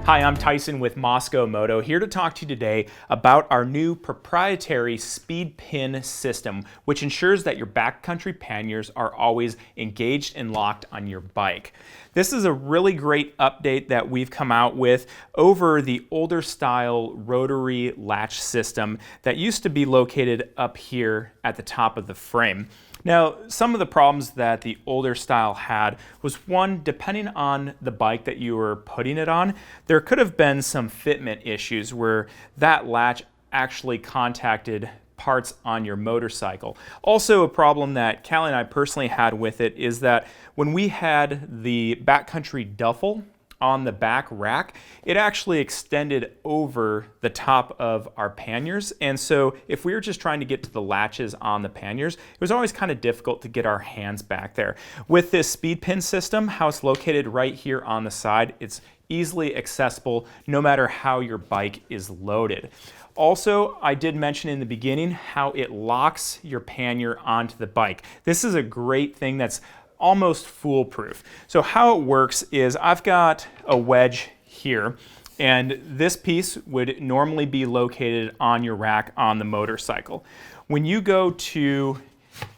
Hi, I'm Tyson with Mosko Moto, here to talk to you today about our new proprietary speed pin system, which ensures that your backcountry panniers are always engaged and locked on your bike. This is a really great update that we've come out with over the older style rotary latch system that used to be located up here at the top of the frame. Now, some of the problems that the older style had was, one, depending on the bike that you were putting it on, there could have been some fitment issues where that latch actually contacted parts on your motorcycle. Also, a problem that Callie and I personally had with it is that when we had the backcountry duffel on the back rack, it actually extended over the top of our panniers, and so if we were just trying to get to the latches on the panniers, it was always kind of difficult to get our hands back there. With this speed pin system, how it's located right here on the side, it's easily accessible no matter how your bike is loaded. Also, I did mention in the beginning how it locks your pannier onto the bike. This is a great thing that's almost foolproof. So how it works is I've got a wedge here, and this piece would normally be located on your rack on the motorcycle. When you go to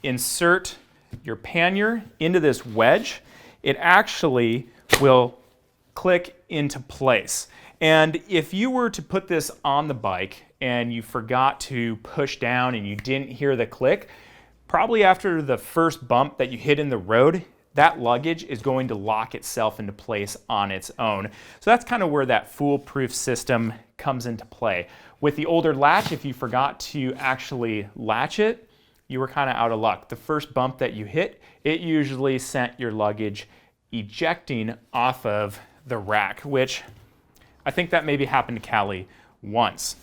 insert your pannier into this wedge, it actually will click into place. And if you were to put this on the bike and you forgot to push down and you didn't hear the click, probably after the first bump that you hit in the road, that luggage is going to lock itself into place on its own. So that's kind of where that foolproof system comes into play. With the older latch, if you forgot to actually latch it, you were kind of out of luck. The first bump that you hit, it usually sent your luggage ejecting off of the rack, which I think that maybe happened to Callie once.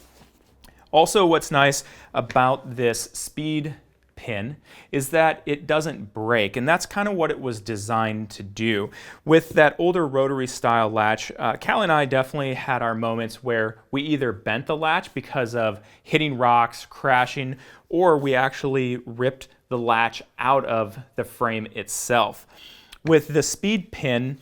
Also, what's nice about this speed pin is that it doesn't break, and that's kind of what it was designed to do. With that older rotary style latch, Callie and I definitely had our moments where we either bent the latch because of hitting rocks, crashing, or we actually ripped the latch out of the frame itself. With the speed pin,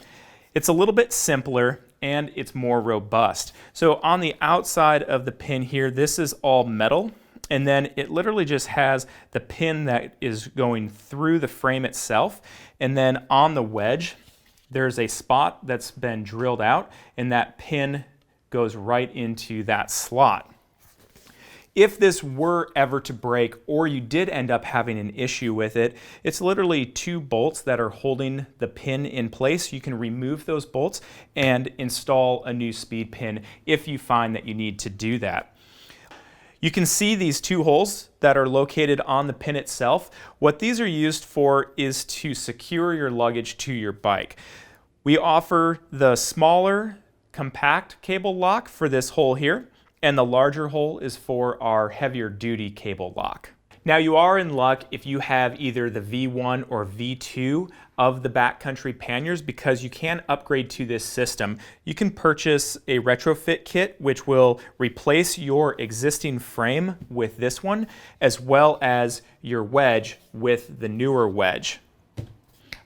it's a little bit simpler and it's more robust. So on the outside of the pin here, this is all metal, and then it literally just has the pin that is going through the frame itself, and then on the wedge there's a spot that's been drilled out, and that pin goes right into that slot. If this were ever to break, or you did end up having an issue with it, it's literally two bolts that are holding the pin in place. You can remove those bolts and install a new speed pin if you find that you need to do that. You can see these two holes that are located on the pin itself. What these are used for is to secure your luggage to your bike. We offer the smaller, compact cable lock for this hole here, and the larger hole is for our heavier duty cable lock. Now, you are in luck if you have either the V1 or V2 of the Backcountry Panniers, because you can upgrade to this system. You can purchase a retrofit kit which will replace your existing frame with this one, as well as your wedge with the newer wedge.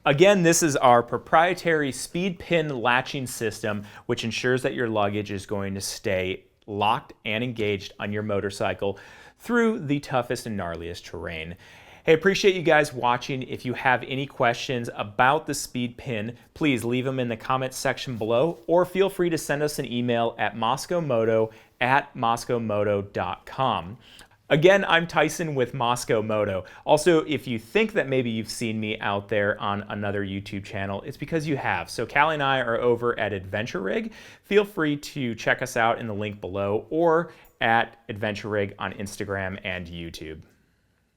Again, this is our proprietary speed pin latching system, which ensures that your luggage is going to stay locked and engaged on your motorcycle through the toughest and gnarliest terrain. Hey, appreciate you guys watching. If you have any questions about the speed pin, please leave them in the comments section below, or feel free to send us an email at moskomoto@moskomoto.com. Again, I'm Tyson with Mosko Moto. Also, if you think that maybe you've seen me out there on another YouTube channel, it's because you have. So Callie and I are over at Adventure Rig. Feel free to check us out in the link below, or at Adventure Rig on Instagram and YouTube.